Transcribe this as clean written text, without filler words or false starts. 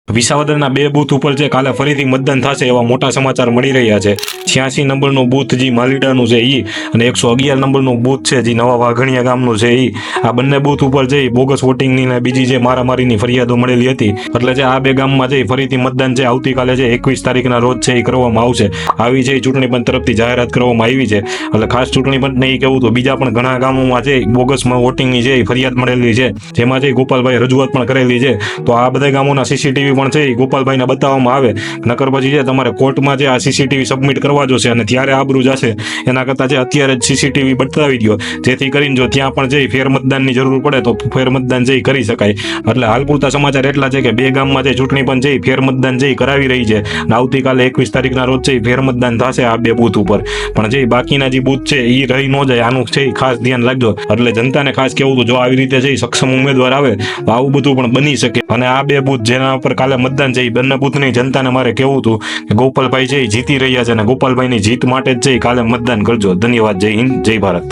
વિસાવદરના 2 booth ઉપર છે કાલે ફરીથી મતદાન થશે એવા મોટા સમાચાર મળી રહ્યા છે। 86 નંબરનું બૂથ જે માલીડાનું છે ઈ અને 111 નંબરનું બૂથ છે જે નવા વાઘણિયા ગામનું છે ઈ, આ બંને બૂથ ઉપર જઈ બોગસ વોટિંગની ને બીજી જે મારામારીની ફરિયાદો મળેલી હતી એટલે જે આ 2 ગામમાં જઈ ફરીથી મતદાન છે આવતીકાલે છે 21 તારીખના રોજ છે એ કરવામાં આવશે। આવી છે ચૂંટણી પંચ તરફથી જાહેરાત કરવામાં આવી છે। એટલે ખાસ ચૂંટણી પંચને એ કહેવું તો બીજા પણ ઘણા ગામોમાં છે બોગસમાં વોટિંગની છે ફરિયાદ મળેલી છે, જેમાં છે ગોપાલભાઈ રજૂઆત પણ કરેલી છે। તો આ બધા ગામોના સીસીટીવી પણ છે એ ગોપાલભાઈને બતાવવામાં આવે, નકર પછી છે તમારે કોર્ટમાં જે આ સીસીટીવી સબમિટ કરવા જોશે અને ત્યારે આબરૂ જશે। એના કરતાં છે અત્યારે જ સીસીટીવી બતાવી દો, જેથી કરીને જો ત્યાં પણ જઈ ફેર મતદાનની જરૂર પડે તો ફેર મતદાન જઈ કરી શકાય। એટલે હાલ પૂરતા સમાચાર એટલા છે કે 2 ગામમાં જે ચૂંટણી પણ જઈ ફેર મતદાન જઈ કરાવી રહી છે અને આવતીકાલે 21 તારીખના રોજ છે ફેર મતદાન થશે આ 2 બૂથ ઉપર। પણ જે બાકીના જે બૂથ છે એ રહી ન જાય, આનું છે ખાસ ધ્યાન રાખજો। એટલે જનતાને ખાસ કહેવું તો જો આવી રીતે છે સક્ષમ ઉમેદવાર આવે તો આવું બધું પણ બની શકે। અને આ 2 બૂથ જેના પર કાલે મતદાન છે એ બંને બૂથની જનતાને મારે કહેવું હતું કે ગોપાલભાઈ છે એ જીતી રહ્યા છે અને ગોપાલભાઈની જીત માટે જ છે કાલે મતદાન કરજો। ધન્યવાદ। જય હિન્દ, જય ભારત।